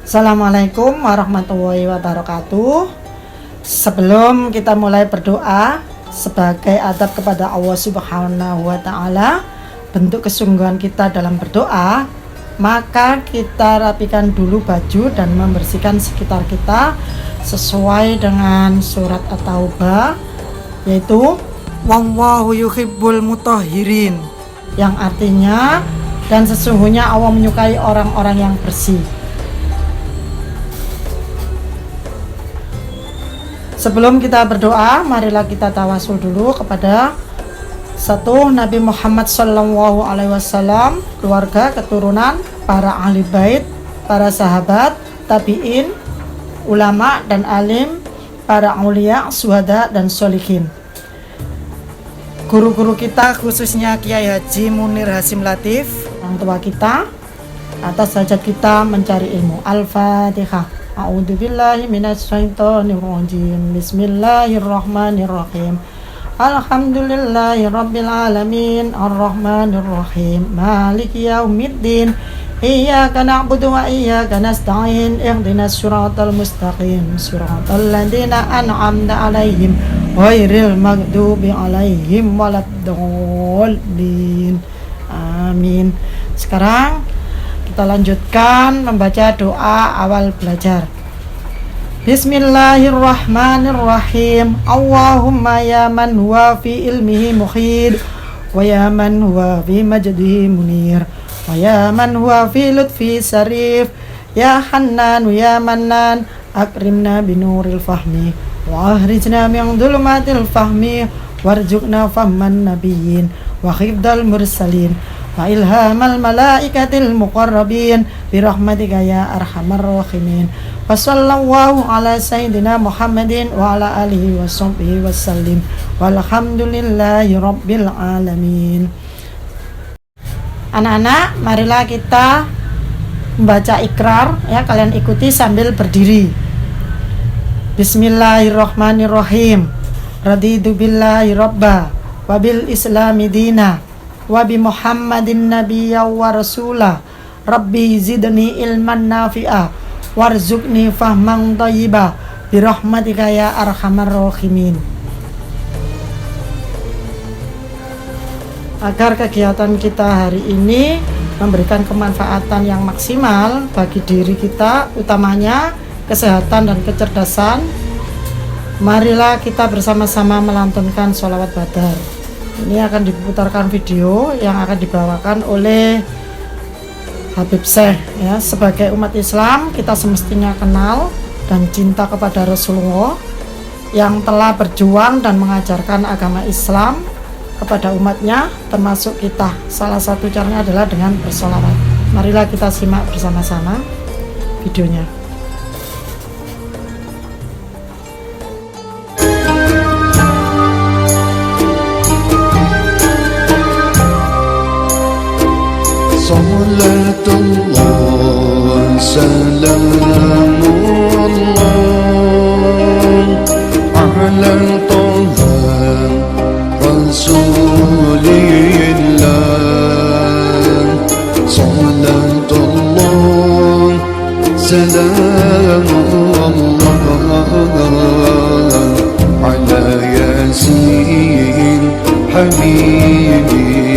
Assalamualaikum warahmatullahi wabarakatuh. Sebelum kita mulai berdoa sebagai adab kepada Allah Subhanahu wa Ta'ala, bentuk kesungguhan kita dalam berdoa, maka kita rapikan dulu baju dan membersihkan sekitar kita sesuai dengan surat At-Taubah, yaitu wallahu yuhibbul mutahhirin, yang artinya dan sesungguhnya Allah menyukai orang-orang yang bersih. Sebelum kita berdoa, marilah kita tawasul dulu kepada satu Nabi Muhammad SAW, keluarga, keturunan, para ahli bait, para sahabat, tabi'in, ulama dan alim, para aulia, syuhada dan sholihin. Guru-guru kita khususnya Kiai Haji Munir Hasim Latif, orang tua kita, atas hajat kita mencari ilmu. Al-Fatihah. A'udzubillahi minasyaitonirrajim. Bismillahirrahmanirrahim. Alhamdulillahirabbil alamin, arrahmanirrahim, maliki yaumiddin. Iyyaka na'budu wa iyyaka nasta'in. Ihdinas siratal mustaqim, siratal ladzina an'amta 'alaihim ghairil maghdubi 'alaihim waladdallin. Amin. Sekarang kita lanjutkan membaca doa awal belajar. Bismillahirrahmanirrahim. Allahumma ya man huwa fi ilmihi muhid, wa ya man huwa fi majdihi munir, wa ya man huwa fi lutfi sarif, ya hannan ya mannan, akrimna binuril fahmi wa ahrijna min dhulumatil fahmi warzuqna fahman nabiyyin wa khifdal mursalin wa ilhamal malaikatil muqarrabin birahmatika ya arhamar rahimin. Wa sallallahu ala sayyidina Muhammadin wa ala alihi wa sahbihi wasallim walhamdulillahi rabbil alamin. Anak-anak, marilah kita membaca ikrar ya, kalian ikuti sambil berdiri. Bismillahirrahmanirrahim. Raditu billahi rabba wa bil islami dina wa bi Muhammadin nabiyya wa rasulah. Rabbi zidni ilman nafi'a warzuqni fahman thayyiba birahmatika ya arhamar rahimin. Agar kegiatan kita hari ini memberikan kemanfaatan yang maksimal bagi diri kita, utamanya kesehatan dan kecerdasan, marilah kita bersama-sama melantunkan sholawat badar. Ini akan diputarkan video yang akan dibawakan oleh Habib Syekh ya. Sebagai umat Islam, kita semestinya kenal dan cinta kepada Rasulullah yang telah berjuang dan mengajarkan agama Islam kepada umatnya, termasuk kita. Salah satu caranya adalah dengan bersolawat. Marilah kita simak bersama-sama videonya. Salatullah salamullah ala toha rasulillah. Salatullah salamullah ala yasin habibillah.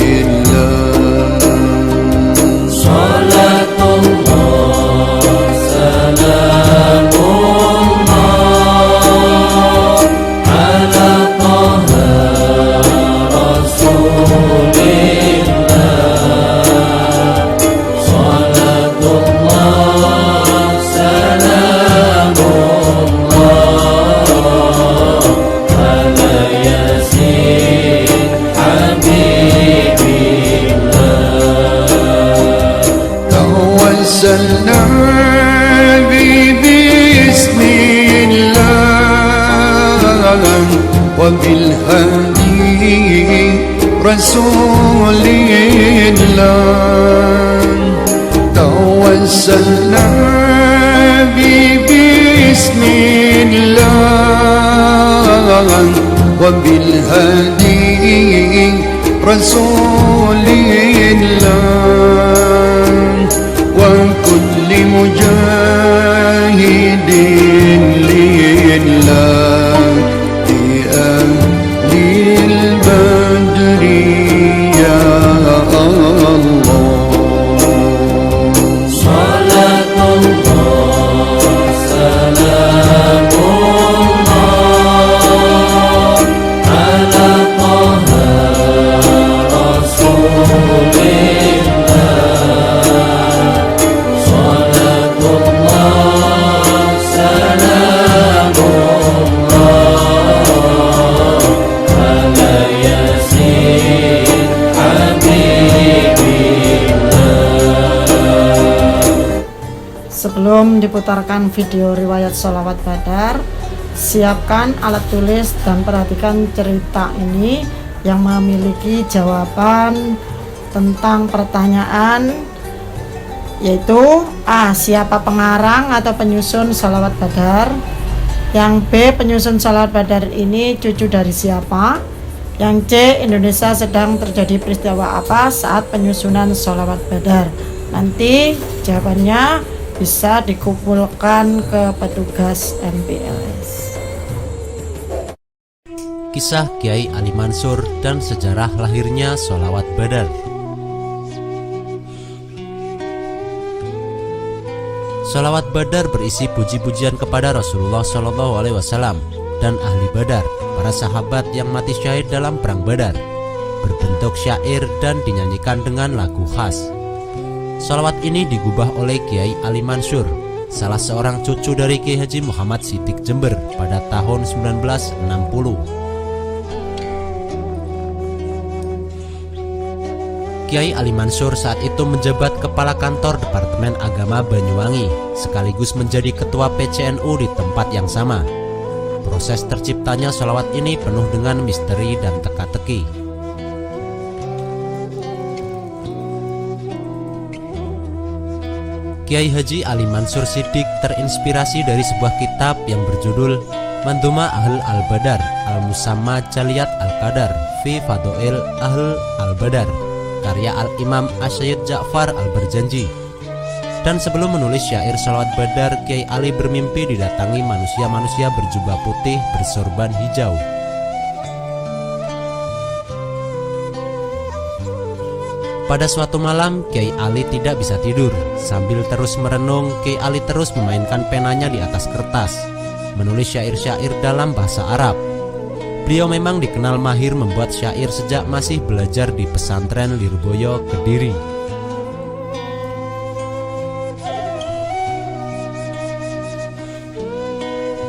وبالهدي رسول الله توسلنا بسم الله وبالهدي رسول الله وكل مجاهد Sebelum diputarkan video riwayat sholawat badar, siapkan alat tulis dan perhatikan cerita ini yang memiliki jawaban tentang pertanyaan, yaitu A. Siapa pengarang atau penyusun sholawat badar? Yang B. Penyusun sholawat badar ini cucu dari siapa? Yang C. Indonesia sedang terjadi peristiwa apa saat penyusunan sholawat badar? Nanti jawabannya bisa dikumpulkan ke petugas MPLS. Kisah Kiai Ali Mansur dan sejarah lahirnya sholawat badar. Sholawat badar berisi puji-pujian kepada Rasulullah SAW dan ahli badar, para sahabat yang mati syahid dalam perang badar, berbentuk syair dan dinyanyikan dengan lagu khas. Sholawat ini digubah oleh Kiai Ali Mansur, salah seorang cucu dari Kiai Haji Muhammad Siddiq Jember pada tahun 1960. Kiai Ali Mansur saat itu menjabat Kepala Kantor Departemen Agama Banyuwangi, sekaligus menjadi Ketua PCNU di tempat yang sama. Proses terciptanya sholawat ini penuh dengan misteri dan teka-teki. Kiai Haji Ali Mansur Siddiq terinspirasi dari sebuah kitab yang berjudul Mandhuma Ahl Al-Badar Al-Musamma Jaliyat Al-Qadar Fi Fadoil Ahl Al-Badar, karya Al-Imam Asyid Ja'far Al-Barjanji. Dan sebelum menulis syair sholawat badar, Kiai Ali bermimpi didatangi manusia-manusia berjubah putih bersorban hijau. Pada suatu malam, Kiai Ali tidak bisa tidur. Sambil terus merenung, Kiai Ali terus memainkan penanya di atas kertas, menulis syair-syair dalam bahasa Arab. Beliau memang dikenal mahir membuat syair sejak masih belajar di pesantren Lirboyo, Kediri.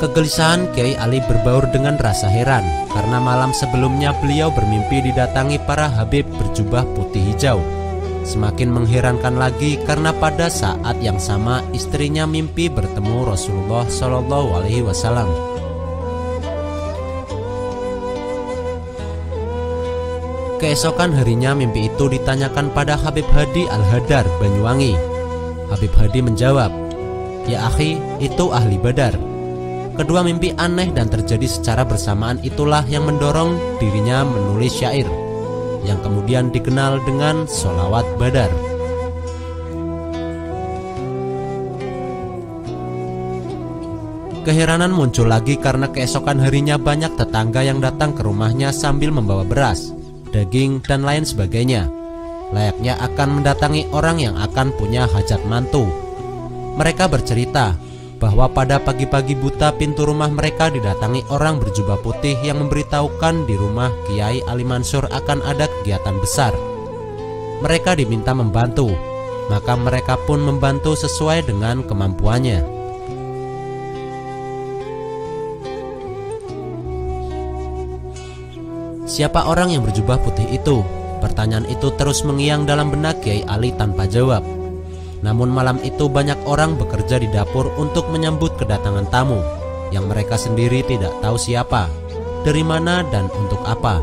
Kegelisahan Kiai Ali berbaur dengan rasa heran karena malam sebelumnya beliau bermimpi didatangi para habib berjubah putih hijau. Semakin mengherankan lagi karena pada saat yang sama istrinya mimpi bertemu Rasulullah SAW. Keesokan harinya mimpi itu ditanyakan pada Habib Hadi Al-Hadar Banyuwangi. Habib Hadi menjawab, "Ya akhi, itu ahli badar." Kedua mimpi aneh dan terjadi secara bersamaan itulah yang mendorong dirinya menulis syair, yang kemudian dikenal dengan sholawat badar. Keheranan muncul lagi karena keesokan harinya banyak tetangga yang datang ke rumahnya sambil membawa beras, daging, dan lain sebagainya, layaknya akan mendatangi orang yang akan punya hajat mantu. Mereka bercerita bahwa pada pagi-pagi buta pintu rumah mereka didatangi orang berjubah putih yang memberitahukan di rumah Kiai Ali Mansur akan ada kegiatan besar. Mereka diminta membantu, maka mereka pun membantu sesuai dengan kemampuannya. Siapa orang yang berjubah putih itu? Pertanyaan itu terus mengiang dalam benak Kiai Ali tanpa jawab. Namun malam itu banyak orang bekerja di dapur untuk menyambut kedatangan tamu yang mereka sendiri tidak tahu siapa, dari mana, dan untuk apa.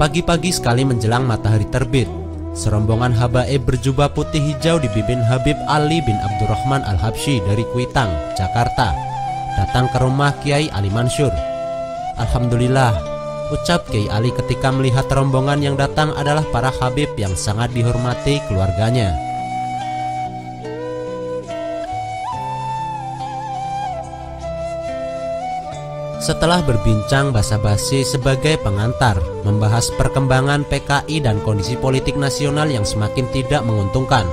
Pagi-pagi sekali menjelang matahari terbit, serombongan habaib berjubah putih hijau dipimpin Habib Ali bin Abdurrahman Al-Habsyi dari Kuitang, Jakarta, datang ke rumah Kiai Ali Mansur. "Alhamdulillah," ucap Kiai Ali ketika melihat rombongan yang datang adalah para habib yang sangat dihormati keluarganya. Setelah berbincang basa-basi sebagai pengantar, membahas perkembangan PKI dan kondisi politik nasional yang semakin tidak menguntungkan,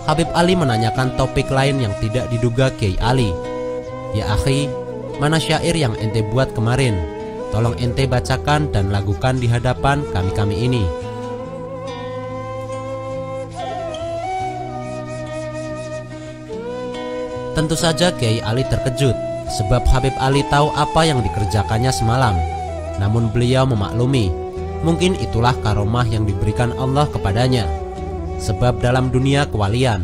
Habib Ali menanyakan topik lain yang tidak diduga Kiai Ali. "Ya akhi, mana syair yang ente buat kemarin? Tolong ente bacakan dan lagukan di hadapan kami-kami ini." Tentu saja Kiai Ali terkejut, sebab Habib Ali tahu apa yang dikerjakannya semalam. Namun beliau memaklumi, Mungkin itulah karomah yang diberikan Allah kepadanya. Sebab dalam dunia kewalian,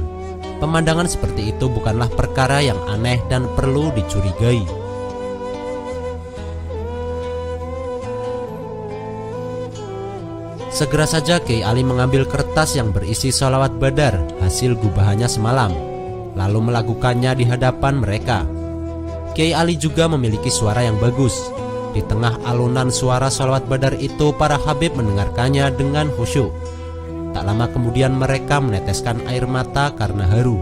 pemandangan seperti itu bukanlah perkara yang aneh dan perlu dicurigai. Segera saja Kiai Ali mengambil kertas yang berisi sholawat badar hasil gubahannya semalam, lalu melakukannya di hadapan mereka. Kiai Ali juga memiliki suara yang bagus. Di tengah alunan suara sholawat badar itu, para habib mendengarkannya dengan khusyuk. Tak lama kemudian mereka meneteskan air mata karena haru.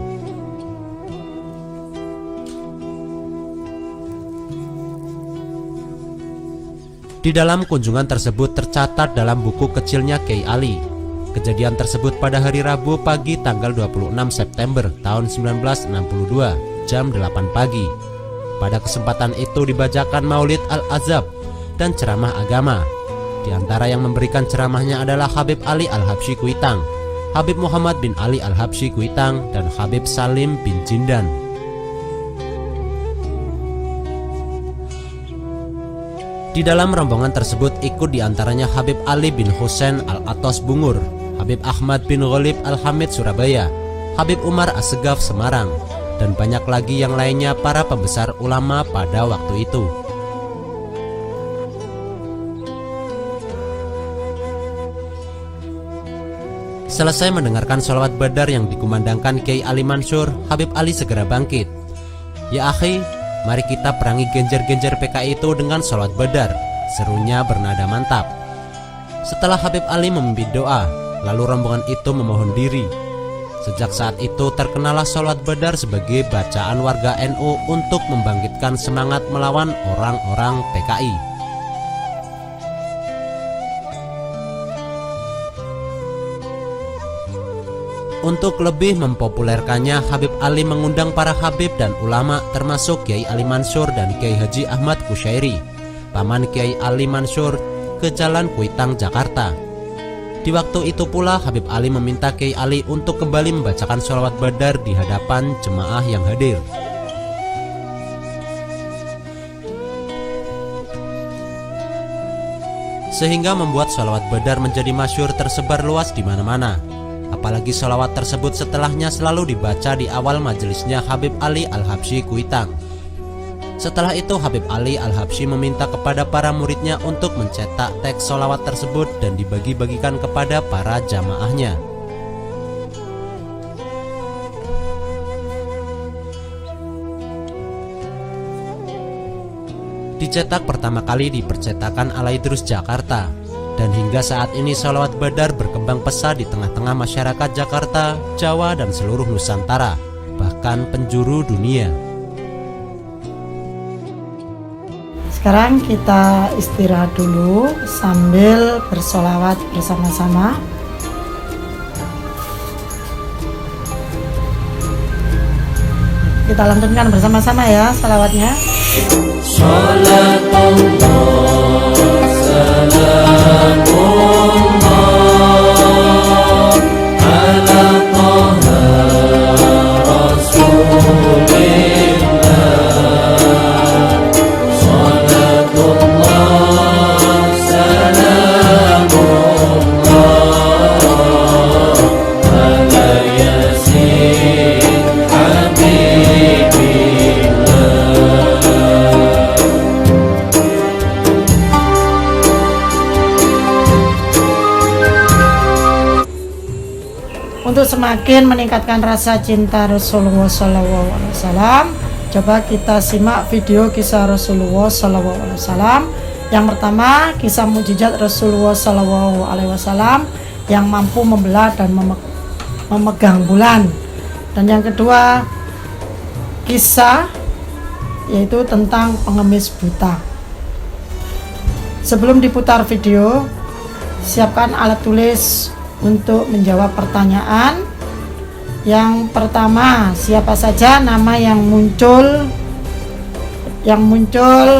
Di dalam kunjungan tersebut tercatat dalam buku kecilnya Kiai Ali. Kejadian tersebut pada hari Rabu pagi tanggal 26 September tahun 1962 jam 8 pagi. Pada kesempatan itu dibacakan Maulid Al-Azab dan ceramah agama. Di antara yang memberikan ceramahnya adalah Habib Ali Al-Habsyi Kuitang, Habib Muhammad bin Ali Al-Habsyi Kuitang, dan Habib Salim bin Jindan. Di dalam rombongan tersebut ikut diantaranya Habib Ali bin Husain Al-Atos Bungur, Habib Ahmad bin Ghalib Al-Hamid Surabaya, Habib Umar Assegaf Semarang, dan banyak lagi yang lainnya para pembesar ulama pada waktu itu. Selesai mendengarkan sholawat badar yang dikumandangkan Kiai Ali Mansur, Habib Ali segera bangkit. "Ya akhi, mari kita perangi genjer-genjer PKI itu dengan sholawat badar," serunya bernada mantap. Setelah Habib Ali memimpin doa, lalu rombongan itu memohon diri. Sejak saat itu terkenalah sholawat badar sebagai bacaan warga NU untuk membangkitkan semangat melawan orang-orang PKI. Untuk lebih mempopulerkannya, Habib Ali mengundang para habib dan ulama termasuk Kiai Ali Mansur dan Kiai Haji Ahmad Kusyairi, paman Kiai Ali Mansur, ke Jalan Kuitang, Jakarta. Di waktu itu pula Habib Ali meminta Kiai Ali untuk kembali membacakan sholawat badar di hadapan jemaah yang hadir. Sehingga membuat sholawat badar menjadi masyhur tersebar luas di mana-mana. Apalagi sholawat tersebut setelahnya selalu dibaca di awal majelisnya Habib Ali Al-Habsyi Kuitang. Setelah itu Habib Ali Al-Habsyi meminta kepada para muridnya untuk mencetak teks sholawat tersebut dan dibagi-bagikan kepada para jamaahnya. Dicetak pertama kali di percetakan Al-Idrus Jakarta, dan hingga saat ini sholawat badar berkembang pesat di tengah-tengah masyarakat Jakarta, Jawa, dan seluruh Nusantara, bahkan penjuru dunia. Sekarang kita istirahat dulu sambil bersolawat bersama-sama. Kita lantunkan bersama-sama ya salawatnya. Salatullah, salamullah ala Taha Rasulillah. Untuk semakin meningkatkan rasa cinta Rasulullah SAW, coba kita simak video kisah Rasulullah SAW. Yang pertama, kisah mukjizat Rasulullah SAW yang mampu membelah dan memegang bulan. Dan yang kedua, kisah yaitu tentang pengemis buta. Sebelum diputar video, siapkan alat tulis untuk menjawab pertanyaan. Yang pertama, siapa saja nama yang muncul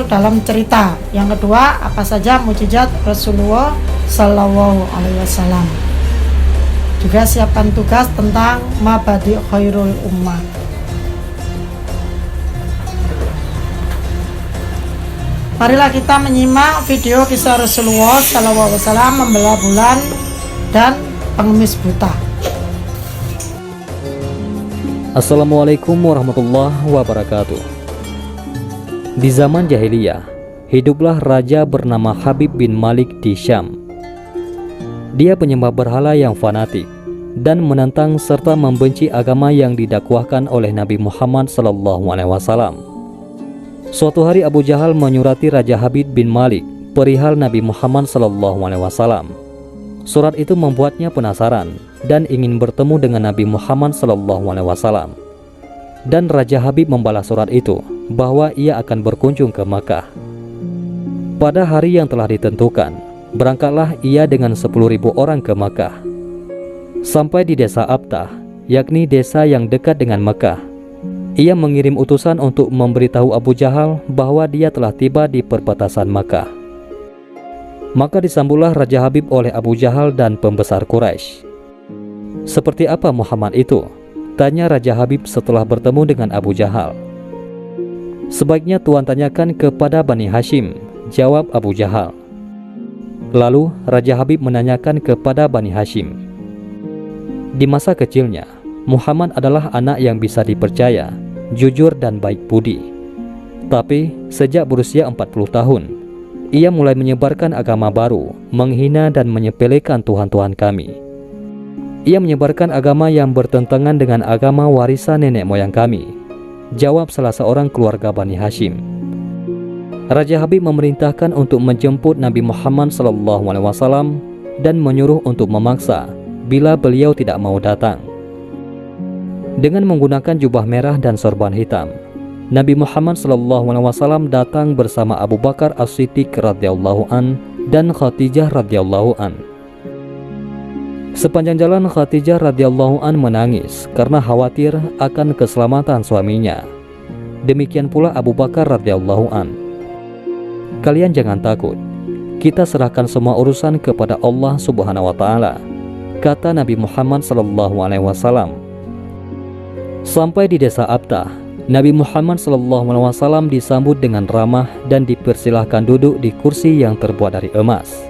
dalam cerita. Yang kedua, apa saja mukjizat Rasulullah SAW. Juga siapkan tugas tentang mabadi khairul ummah. Marilah kita menyimak video kisah Rasulullah SAW membelah bulan dan pengemis buta. Assalamualaikum warahmatullahi wabarakatuh. Di zaman jahiliyah, hiduplah raja bernama Habib bin Malik di Syam. Dia penyembah berhala yang fanatik dan menentang serta membenci agama yang didakwahkan oleh Nabi Muhammad SAW. Suatu hari Abu Jahal menyurati Raja Habib bin Malik perihal Nabi Muhammad SAW. Surat itu membuatnya penasaran dan ingin bertemu dengan Nabi Muhammad SAW. Dan Raja Habib membalas surat itu bahwa ia akan berkunjung ke Makkah. Pada hari yang telah ditentukan, berangkatlah ia dengan 10.000 orang ke Makkah. Sampai di desa Abtah, yakni desa yang dekat dengan Makkah, ia mengirim utusan untuk memberitahu Abu Jahal bahwa dia telah tiba di perbatasan Makkah. Maka disambutlah Raja Habib oleh Abu Jahal dan pembesar Quraisy. "Seperti apa Muhammad itu?" tanya Raja Habib setelah bertemu dengan Abu Jahal. "Sebaiknya Tuan tanyakan kepada Bani Hashim," jawab Abu Jahal. Lalu Raja Habib menanyakan kepada Bani Hashim. Di masa kecilnya, Muhammad adalah anak yang bisa dipercaya, jujur dan baik budi. Tapi sejak berusia 40 tahun, ia mulai menyebarkan agama baru, menghina dan menyepelekan Tuhan-Tuhan kami. Ia menyebarkan agama yang bertentangan dengan agama warisan nenek moyang kami, jawab salah seorang keluarga Bani Hashim. Raja Habib memerintahkan untuk menjemput Nabi Muhammad SAW dan menyuruh untuk memaksa bila beliau tidak mau datang. Dengan menggunakan jubah merah dan sorban hitam, Nabi Muhammad SAW datang bersama Abu Bakar As-Siddiq radhiyallahu an dan Khadijah radhiyallahu an. Sepanjang jalan Khadijah radhiyallahu an menangis karena khawatir akan keselamatan suaminya. Demikian pula Abu Bakar radhiyallahu an. "Kalian jangan takut. Kita serahkan semua urusan kepada Allah Subhanahu wa taala," kata Nabi Muhammad SAW. Sampai di desa Abtah, Nabi Muhammad SAW disambut dengan ramah dan dipersilahkan duduk di kursi yang terbuat dari emas.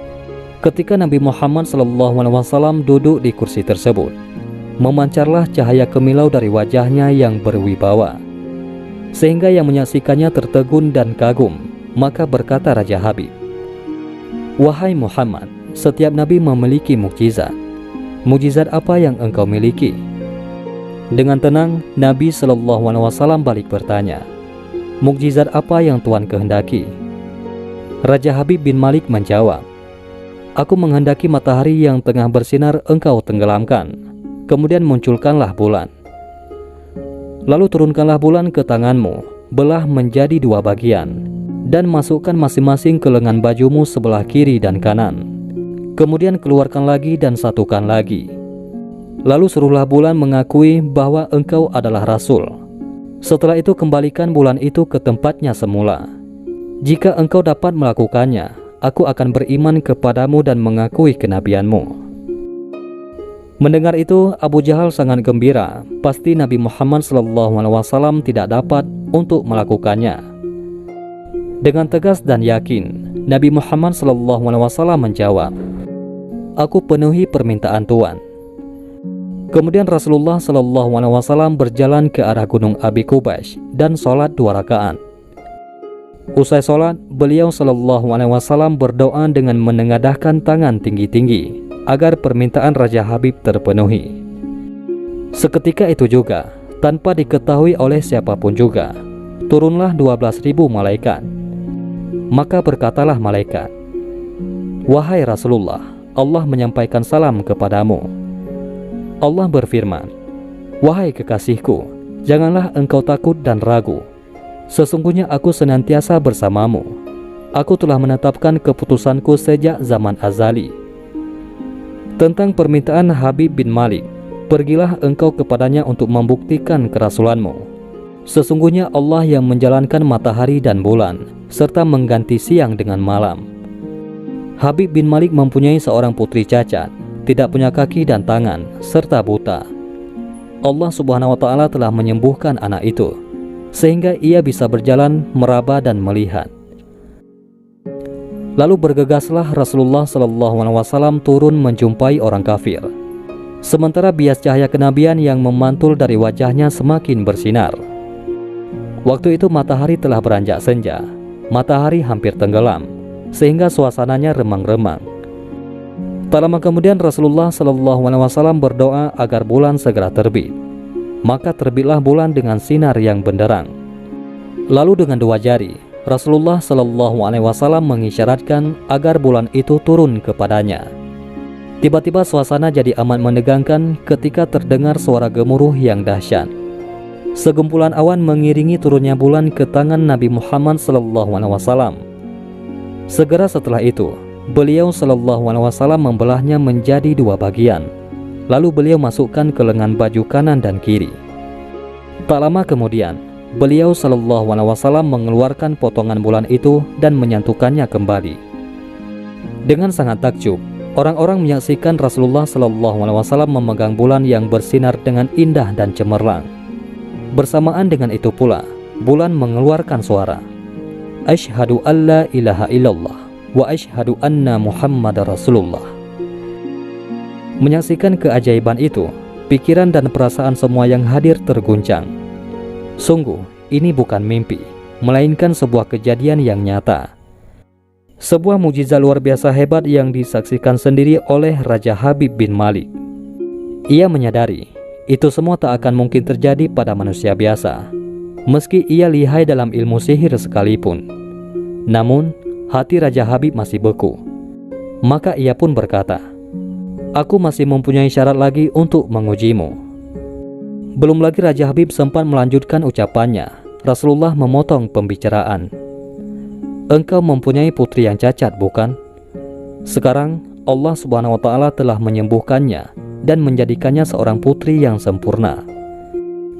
Ketika Nabi Muhammad SAW duduk di kursi tersebut, memancarlah cahaya kemilau dari wajahnya yang berwibawa, sehingga yang menyaksikannya tertegun dan kagum. Maka berkata Raja Habib, "Wahai Muhammad, setiap Nabi memiliki mukjizat. Mukjizat apa yang engkau miliki?" Dengan tenang, Nabi SAW balik bertanya, "Mukjizat apa yang Tuan kehendaki?" Raja Habib bin Malik menjawab, "Aku menghendaki matahari yang tengah bersinar engkau tenggelamkan, kemudian munculkanlah bulan. Lalu turunkanlah bulan ke tanganmu, belah menjadi 2 bagian, dan masukkan masing-masing ke lengan bajumu sebelah kiri dan kanan. Kemudian keluarkan lagi dan satukan lagi. Lalu suruhlah bulan mengakui bahwa engkau adalah Rasul. Setelah itu kembalikan bulan itu ke tempatnya semula. Jika engkau dapat melakukannya, aku akan beriman kepadamu dan mengakui kenabianmu." Mendengar itu, Abu Jahal sangat gembira. Pasti Nabi Muhammad SAW tidak dapat untuk melakukannya. Dengan tegas dan yakin, Nabi Muhammad SAW menjawab, "Aku penuhi permintaan Tuan." Kemudian Rasulullah SAW berjalan ke arah gunung Abi Qubays dan sholat 2 rakaat. Usai sholat, beliau SAW berdoa dengan menengadahkan tangan tinggi-tinggi agar permintaan Raja Habib terpenuhi. Seketika itu juga, tanpa diketahui oleh siapapun juga, turunlah 12.000 malaikat. Maka berkatalah malaikat, "Wahai Rasulullah, Allah menyampaikan salam kepadamu." Allah berfirman, "Wahai kekasihku, janganlah engkau takut dan ragu. Sesungguhnya aku senantiasa bersamamu. Aku telah menetapkan keputusanku sejak zaman azali." Tentang permintaan Habib bin Malik, "Pergilah engkau kepadanya untuk membuktikan kerasulanmu. Sesungguhnya Allah yang menjalankan matahari dan bulan, serta mengganti siang dengan malam." Habib bin Malik mempunyai seorang putri cacat, tidak punya kaki dan tangan, serta buta. Allah Subhanahu wa Ta'ala telah menyembuhkan anak itu, sehingga ia bisa berjalan, meraba dan melihat. Lalu bergegaslah Rasulullah SAW turun menjumpai orang kafir. Sementara bias cahaya kenabian yang memantul dari wajahnya semakin bersinar. Waktu itu matahari telah beranjak senja. Matahari hampir tenggelam, sehingga suasananya remang-remang. Tak lama kemudian Rasulullah SAW berdoa agar bulan segera terbit. Maka terbitlah bulan dengan sinar yang benderang. Lalu dengan 2 jari Rasulullah SAW mengisyaratkan agar bulan itu turun kepadanya. Tiba-tiba suasana jadi amat menegangkan ketika terdengar suara gemuruh yang dahsyat. Segumpulan awan mengiringi turunnya bulan ke tangan Nabi Muhammad SAW. Segera setelah itu, beliau SAW membelahnya menjadi 2 bagian. Lalu beliau masukkan ke lengan baju kanan dan kiri. Tak lama kemudian, beliau SAW mengeluarkan potongan bulan itu dan menyantukannya kembali. Dengan sangat takjub, orang-orang menyaksikan Rasulullah SAW memegang bulan yang bersinar dengan indah dan cemerlang. Bersamaan dengan itu pula, bulan mengeluarkan suara, Asyhadu an la ilaha illallah wa asyhadu anna Muhammadar Rasulullah. Menyaksikan keajaiban itu, pikiran dan perasaan semua yang hadir terguncang. Sungguh, ini bukan mimpi, melainkan sebuah kejadian yang nyata. Sebuah mukjizat luar biasa hebat yang disaksikan sendiri oleh Raja Habib bin Malik. Ia menyadari, itu semua tak akan mungkin terjadi pada manusia biasa, meski ia lihai dalam ilmu sihir sekalipun. Namun, hati Raja Habib masih beku. Maka ia pun berkata, "Aku masih mempunyai syarat lagi untuk mengujimu." Belum lagi Raja Habib sempat melanjutkan ucapannya, Rasulullah memotong pembicaraan. "Engkau mempunyai putri yang cacat, bukan? Sekarang Allah Subhanahu wa Ta'ala telah menyembuhkannya dan menjadikannya seorang putri yang sempurna."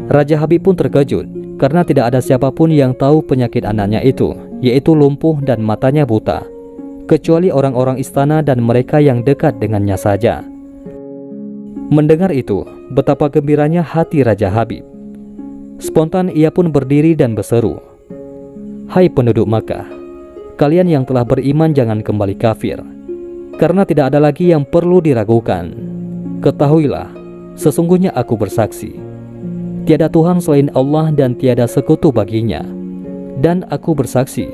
Raja Habib pun terkejut karena tidak ada siapapun yang tahu penyakit anaknya itu, yaitu lumpuh dan matanya buta, kecuali orang-orang istana dan mereka yang dekat dengannya saja. Mendengar itu, betapa gembiranya hati Raja Habib. Spontan ia pun berdiri dan berseru, "Hai penduduk Makkah, kalian yang telah beriman jangan kembali kafir, karena tidak ada lagi yang perlu diragukan. Ketahuilah, sesungguhnya aku bersaksi, tiada Tuhan selain Allah dan tiada sekutu baginya. Dan aku bersaksi,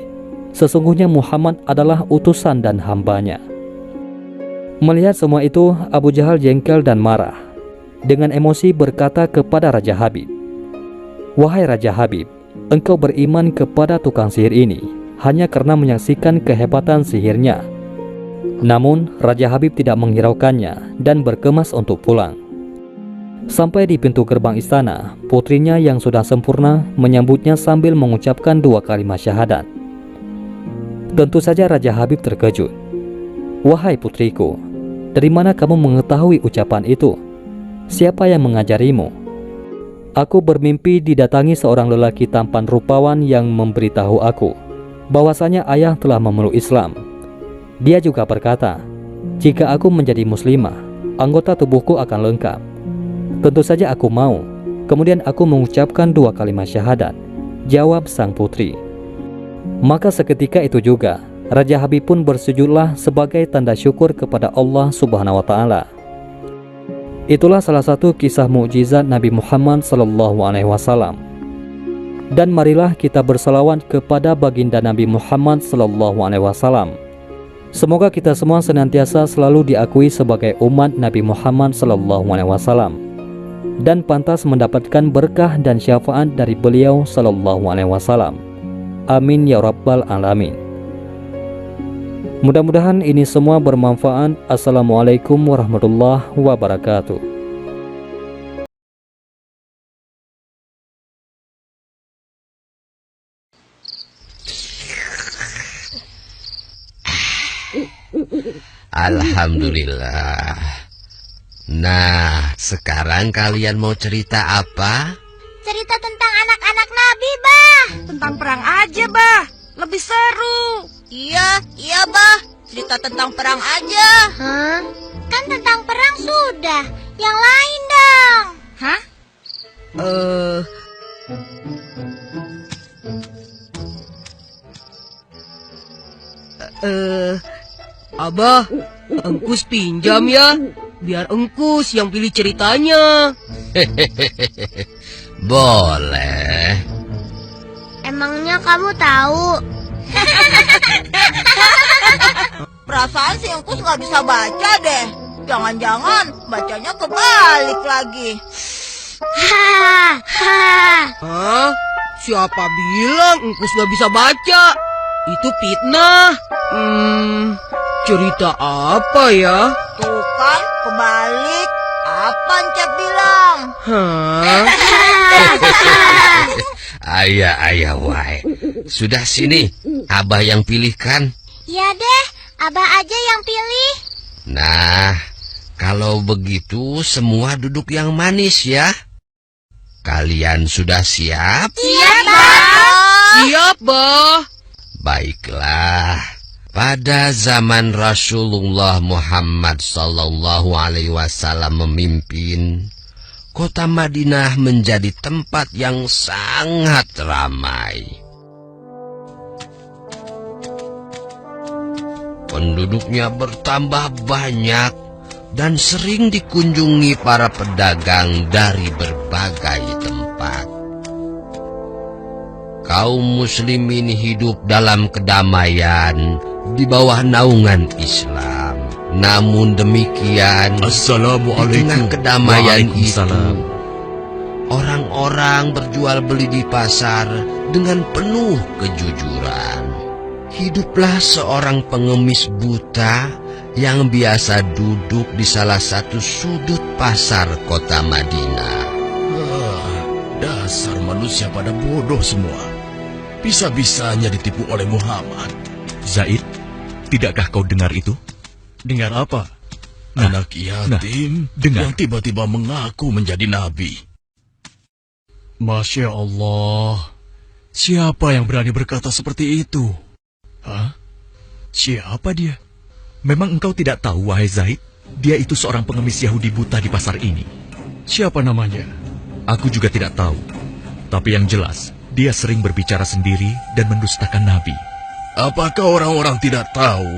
sesungguhnya Muhammad adalah utusan dan hambanya." Melihat semua itu, Abu Jahal jengkel dan marah. Dengan emosi berkata kepada Raja Habib, "Wahai Raja Habib, engkau beriman kepada tukang sihir ini hanya karena menyaksikan kehebatan sihirnya." Namun, Raja Habib tidak menghiraukannya dan berkemas untuk pulang. Sampai di pintu gerbang istana, putrinya yang sudah sempurna menyambutnya sambil mengucapkan 2 kalimat syahadat. Tentu saja Raja Habib terkejut. "Wahai putriku, dari mana kamu mengetahui ucapan itu? Siapa yang mengajarimu?" "Aku bermimpi didatangi seorang lelaki tampan rupawan yang memberitahu aku bahwasanya ayah telah memeluk Islam. Dia juga berkata, jika aku menjadi muslimah, anggota tubuhku akan lengkap. Tentu saja aku mau. Kemudian aku mengucapkan 2 kalimat syahadat," jawab sang putri. Maka seketika itu juga Raja Habib pun bersujudlah sebagai tanda syukur kepada Allah Subhanahu wa Ta'ala. Itulah salah satu kisah mukjizat Nabi Muhammad SAW. Dan marilah kita bersalawat kepada baginda Nabi Muhammad SAW. Semoga kita semua senantiasa selalu diakui sebagai umat Nabi Muhammad SAW dan pantas mendapatkan berkah dan syafaat dari beliau SAW. Amin ya rabbal alamin. Mudah-mudahan ini semua bermanfaat. Assalamualaikum warahmatullahi wabarakatuh. Alhamdulillah. Nah, sekarang kalian mau cerita apa? Cerita tentang anak-anak Nabi, Bah. Tentang perang aja, Bah. Lebih seru. Iya, Bah. Cerita tentang perang aja. Hah? Kan tentang perang sudah. Yang lain dong. Hah? Abah, Engkus pinjam ya, biar Engkus yang pilih ceritanya. Boleh. Emangnya kamu tahu? Perasaan si Engkus nggak bisa baca deh. Jangan-jangan bacanya kebalik lagi. Hah? Siapa bilang Engkus nggak bisa baca? Itu fitnah. Cerita apa ya? Tuh kan, kebalik. Apa Encep bilang? Hah? Ayah, wai. Sudah sini, Abah yang pilihkan. Ya deh, Abah aja yang pilih. Nah, kalau begitu semua duduk yang manis ya. Kalian sudah siap? Siap, Bang. Siap, Bah. Baiklah. Pada zaman Rasulullah Muhammad sallallahu alaihi wasallam memimpin, kota Madinah menjadi tempat yang sangat ramai. Penduduknya bertambah banyak dan sering dikunjungi para pedagang dari berbagai tempat. Kaum muslimin hidup dalam kedamaian di bawah naungan Islam. Namun demikian, di tengah kedamaian itu, orang-orang berjual beli di pasar dengan penuh kejujuran. Hiduplah seorang pengemis buta yang biasa duduk di salah satu sudut pasar kota Madinah. Dasar manusia pada bodoh semua. Bisa-bisanya ditipu oleh Muhammad. Zaid, tidakkah kau dengar itu? Dengar apa? Anak yatim dengar. yang tiba-tiba mengaku menjadi nabi. Masya Allah. Siapa yang berani berkata seperti itu? Hah? Siapa dia? Memang engkau tidak tahu, wahai Zaid? Dia itu seorang pengemis Yahudi buta di pasar ini. Siapa namanya? Aku juga tidak tahu. Tapi yang jelas, dia sering berbicara sendiri dan mendustakan Nabi. Apakah orang-orang tidak tahu?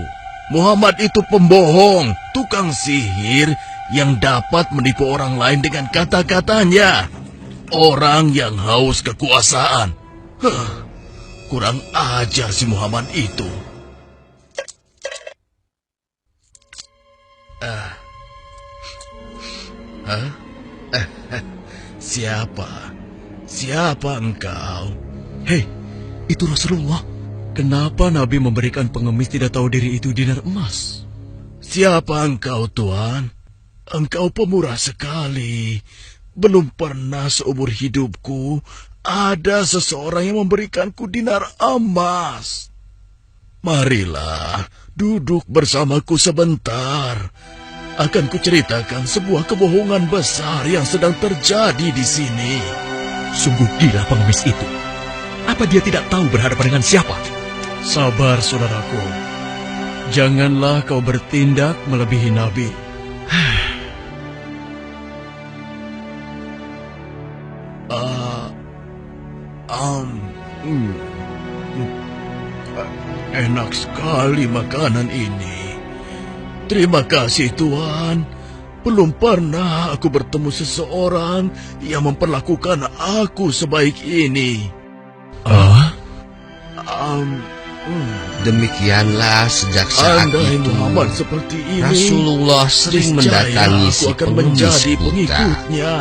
Muhammad itu pembohong, tukang sihir yang dapat menipu orang lain dengan kata-katanya. Orang yang haus kekuasaan. Kurang ajar si Muhammad itu. Siapa engkau? Hei, itu Rasulullah. Kenapa Nabi memberikan pengemis tidak tahu diri itu dinar emas? Siapa engkau, Tuan? Engkau pemurah sekali. Belum pernah seumur hidupku ada seseorang yang memberikanku dinar emas. Marilah, duduk bersamaku sebentar. Akan kuceritakan sebuah kebohongan besar yang sedang terjadi di sini. Sungguh gila pengemis itu. Apa dia tidak tahu berhadapan dengan siapa? Sabar, saudaraku. Janganlah kau bertindak melebihi Nabi. Enak sekali makanan ini. Terima kasih, Tuan. Belum pernah aku bertemu seseorang yang memperlakukan aku sebaik ini. Demikianlah sejak saat Andai itu Muhammad seperti ini, Rasulullah sering mendatangi si aku akan pengemis menjadi buta. pengikutnya.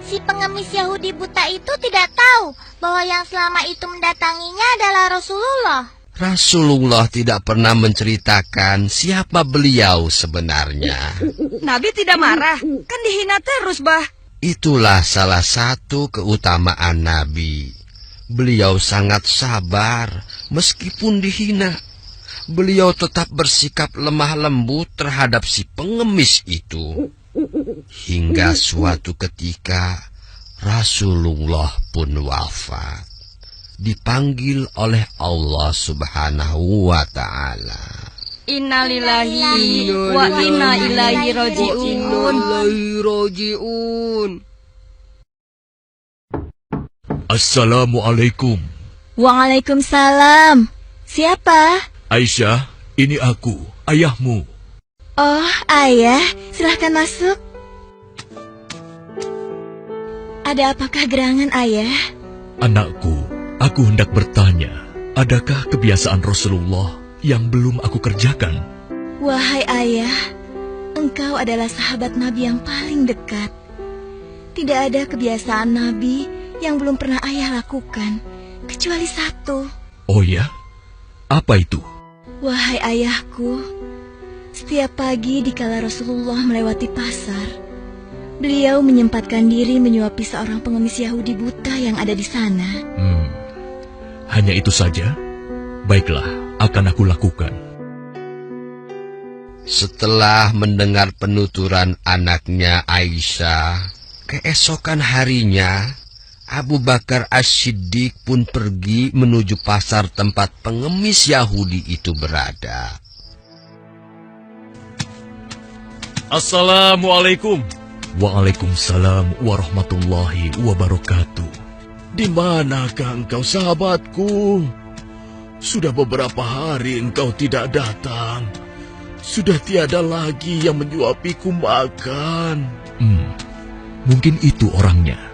Si pengemis Yahudi buta itu tidak tahu bahwa yang selama itu mendatanginya adalah Rasulullah. Rasulullah tidak pernah menceritakan siapa beliau sebenarnya. Nabi tidak marah, kan dihina terus, Bah. Itulah salah satu keutamaan Nabi. Beliau sangat sabar meskipun dihina. Beliau tetap bersikap lemah lembut terhadap si pengemis itu. Hingga suatu ketika Rasulullah pun wafat. Dipanggil oleh Allah Subhanahu wa ta'ala. Innalillahi wa inna ilaihi raji'un. Assalamualaikum. Waalaikumsalam. Siapa? Aisyah, ini aku, ayahmu. Oh, ayah, silahkan masuk. Ada apakah gerangan, ayah? Anakku, aku hendak bertanya, adakah kebiasaan Rasulullah yang belum aku kerjakan? Wahai ayah, engkau adalah sahabat Nabi yang paling dekat. Tidak ada kebiasaan Nabi yang belum pernah ayah lakukan, kecuali satu. Oh ya? Apa itu? Wahai ayahku, setiap pagi dikala Rasulullah melewati pasar, beliau menyempatkan diri menyuapi seorang pengemis Yahudi buta yang ada di sana. Hanya itu saja? Baiklah, akan aku lakukan. Setelah mendengar penuturan anaknya Aisyah, keesokan harinya Abu Bakar As-Siddiq pun pergi menuju pasar tempat pengemis Yahudi itu berada. Assalamualaikum. Waalaikumsalam warahmatullahi wabarakatuh. Di manakah engkau, sahabatku? Sudah beberapa hari engkau tidak datang. Sudah tiada lagi yang menyuapiku makan. Mungkin itu orangnya.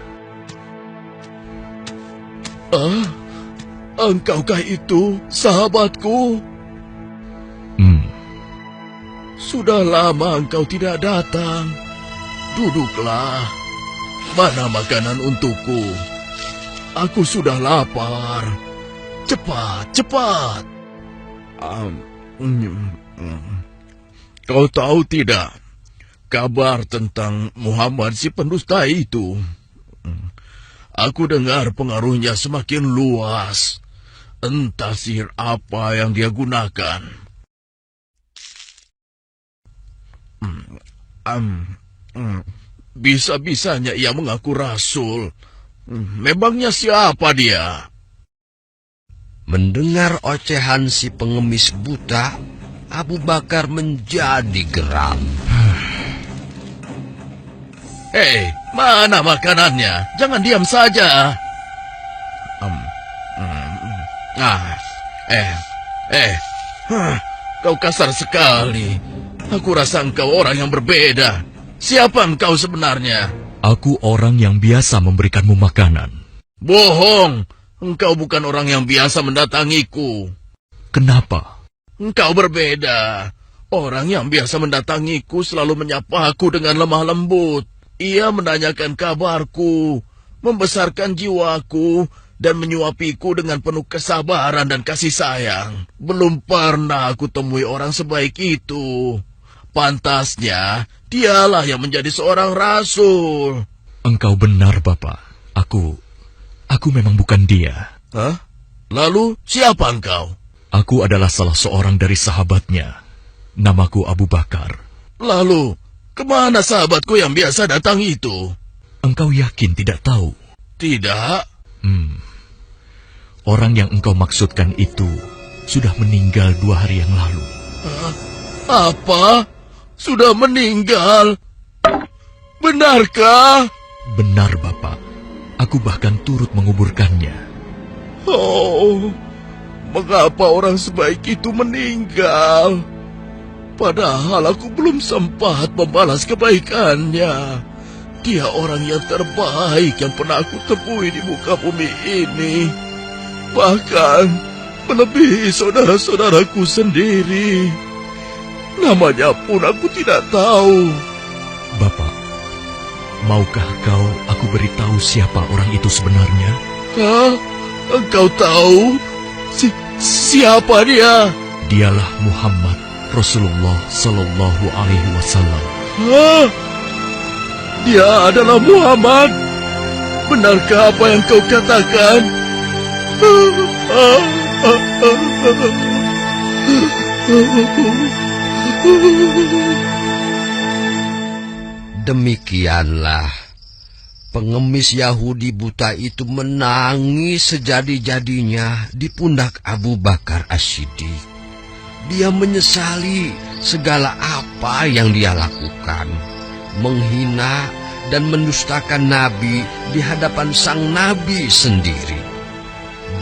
Engkaukah itu, sahabatku? Sudah lama engkau tidak datang. Duduklah. Mana makanan untukku? Aku sudah lapar. Cepat, cepat. Kau tahu tidak kabar tentang Muhammad si pendusta itu? Aku dengar pengaruhnya semakin luas. Entah sihir apa yang dia gunakan. Bisa-bisanya ia mengaku rasul. Memangnya siapa dia? Mendengar ocehan si pengemis buta, Abu Bakar menjadi geram. Hei, mana makanannya? Jangan diam saja. Kau kasar sekali. Aku rasa engkau orang yang berbeda. Siapa engkau sebenarnya? Aku orang yang biasa memberikanmu makanan. Bohong. Engkau bukan orang yang biasa mendatangiku. Kenapa? Engkau berbeda. Orang yang biasa mendatangiku selalu menyapaku dengan lemah lembut. Ia menanyakan kabarku, membesarkan jiwaku, dan menyuapiku dengan penuh kesabaran dan kasih sayang. Belum pernah aku temui orang sebaik itu. Pantasnya, dialah yang menjadi seorang rasul. Engkau benar, Bapak. Aku memang bukan dia. Hah? Lalu, siapa engkau? Aku adalah salah seorang dari sahabatnya. Namaku Abu Bakar. Lalu, kemana sahabatku yang biasa datang itu? Engkau yakin tidak tahu? Tidak. Orang yang engkau maksudkan itu sudah meninggal 2 hari yang lalu. Apa? Sudah meninggal? Benarkah? Benar, Bapak. Aku bahkan turut menguburkannya. Oh, mengapa orang sebaik itu meninggal? Padahal aku belum sempat membalas kebaikannya. Dia orang yang terbaik yang pernah aku temui di muka bumi ini. Bahkan melebihi saudara-saudaraku sendiri. Namanya pun aku tidak tahu. Bapak, maukah aku beritahu siapa orang itu sebenarnya? Hah? Engkau tahu? Siapa dia? Dialah Muhammad Rasulullah Sallallahu Alaihi Wasallam. Hah? Dia adalah Muhammad? Benarkah apa yang kau katakan? Demikianlah pengemis Yahudi buta itu menangis sejadi-jadinya di pundak Abu Bakar As-Siddiq. Dia menyesali segala apa yang dia lakukan, menghina dan mendustakan Nabi di hadapan sang Nabi sendiri.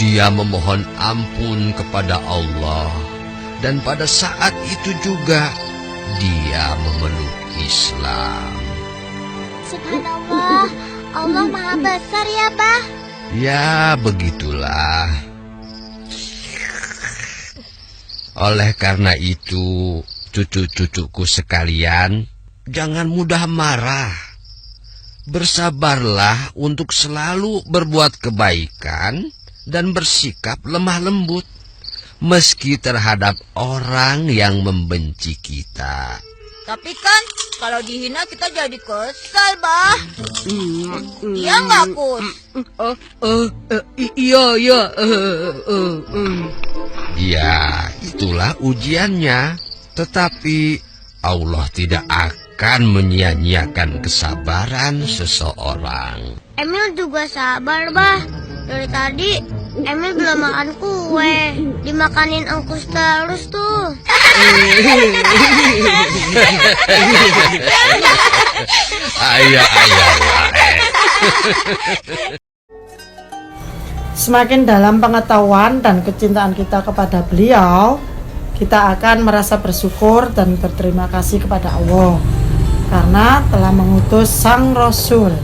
dia memohon ampun kepada Allah, dan pada saat itu juga dia memeluk Islam. Subhanallah, Allah Maha Besar ya, Bah. Ya, begitulah. Oleh karena itu, cucu-cucuku sekalian, jangan mudah marah. Bersabarlah untuk selalu berbuat kebaikan dan bersikap lemah lembut, meski terhadap orang yang membenci kita. Tapi kan kalau dihina kita jadi kesal, Bah. Iya nggak, Kus? Iya. Ya, itulah ujiannya. Tetapi Allah tidak akan menyia-nyiakan kesabaran seseorang. Emil juga sabar, Bah. Dari tadi Emil belum makan kue. Dimakanin engkus terus tuh. Ayah. Semakin dalam pengetahuan dan kecintaan kita kepada beliau, kita akan merasa bersyukur dan berterima kasih kepada Allah karena telah mengutus Sang Rasul.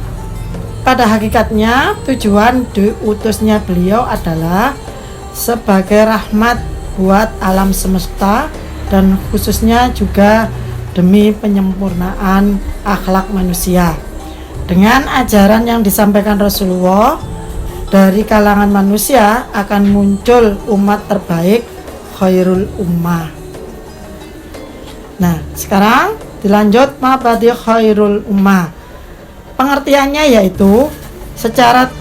Pada hakikatnya, tujuan diutusnya beliau adalah sebagai rahmat buat alam semesta dan khususnya juga demi penyempurnaan akhlak manusia. Dengan ajaran yang disampaikan Rasulullah, dari kalangan manusia akan muncul umat terbaik, khairul ummah. Nah, sekarang dilanjut mabadi khairul ummah. Pengertiannya yaitu secara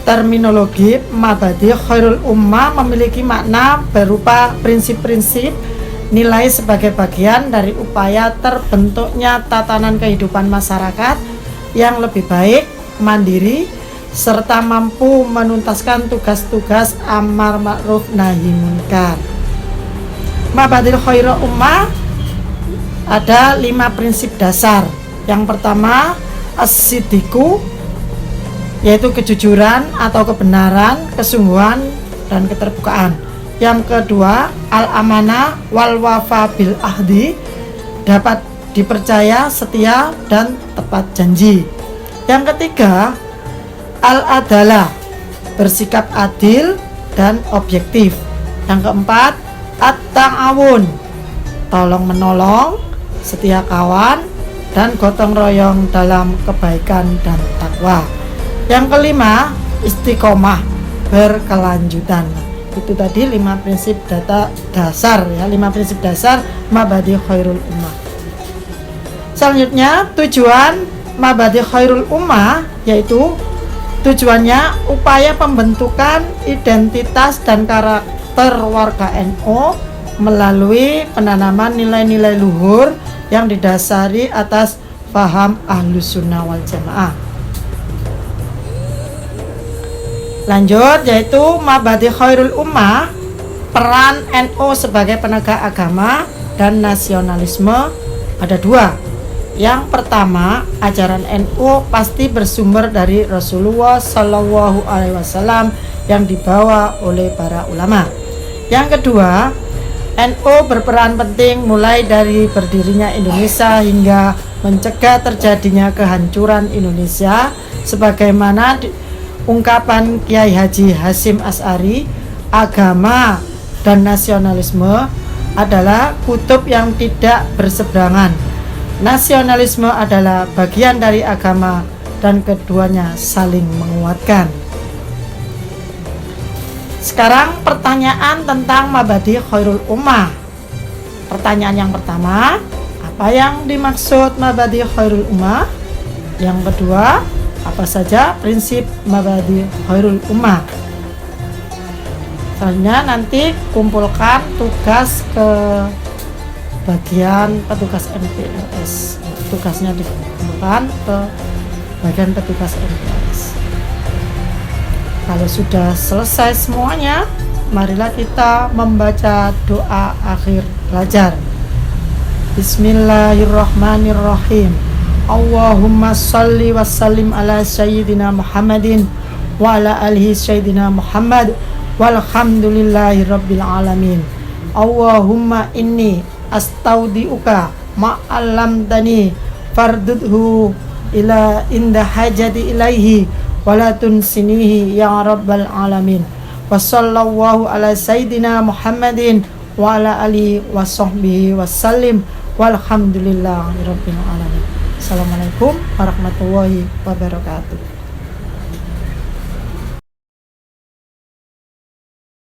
terminologi, mabadi khairul ummah memiliki makna berupa prinsip-prinsip nilai sebagai bagian dari upaya terbentuknya tatanan kehidupan masyarakat yang lebih baik, mandiri, serta mampu menuntaskan tugas-tugas amar ma'ruf nahi munkar. Mabadil khairul ummah ada 5 prinsip dasar. Yang pertama, as-siddiqu, yaitu kejujuran atau kebenaran, kesungguhan dan keterbukaan. Yang kedua, al-amanah wal wafa bil ahdi, dapat dipercaya, setia dan tepat janji. Yang ketiga, al-adalah, bersikap adil dan objektif. Yang keempat, at-ta'awun, tolong menolong, setia kawan dan gotong royong dalam kebaikan dan takwa. Yang kelima, istiqomah, berkelanjutan. Itu tadi 5 prinsip dasar ya, 5 prinsip dasar mabadi khairul ummah. Selanjutnya, tujuan mabadi khairul ummah yaitu tujuannya upaya pembentukan identitas dan karakter warga NU melalui penanaman nilai-nilai luhur yang didasari atas paham Ahlus Sunnah wal Jamaah. Lanjut, yaitu mabadi khairul ummah, peran NU sebagai penegak agama dan nasionalisme ada 2. Yang pertama, ajaran NU pasti bersumber dari Rasulullah Shallallahu Alaihi Wasallam yang dibawa oleh para ulama. Yang kedua, NU berperan penting mulai dari berdirinya Indonesia hingga mencegah terjadinya kehancuran Indonesia, sebagaimana ungkapan Kiai Haji Hasyim Asy'ari, agama dan nasionalisme adalah kutub yang tidak berseberangan. Nasionalisme adalah bagian dari agama dan keduanya saling menguatkan. Sekarang pertanyaan tentang mabadi khairul ummah. Pertanyaan yang pertama, apa yang dimaksud mabadi khairul ummah? Yang kedua, apa saja prinsip mabadi khairul ummah? Selanjutnya nanti kumpulkan tugas ke bagian petugas MPLS. Tugasnya dikumpulkan ke bagian petugas MPLS. Kalau sudah selesai semuanya, marilah kita membaca doa akhir belajar. Bismillahirrahmanirrahim. Allahumma salli wa sallim ala sayyidina Muhammadin wa ala alihi sayyidina Muhammad walhamdulillahi rabbil alamin. Allahumma inni astaudiuka ma'allamtani fardudhu ila inda hajati ilaihi walatun sinihi ya rabbal alamin. Wa sallallahu ala sayyidina Muhammadin wa ala alihi wa sahbihi wasallim walhamdulillahi rabbil alamin. Assalamualaikum warahmatullahi wabarakatuh.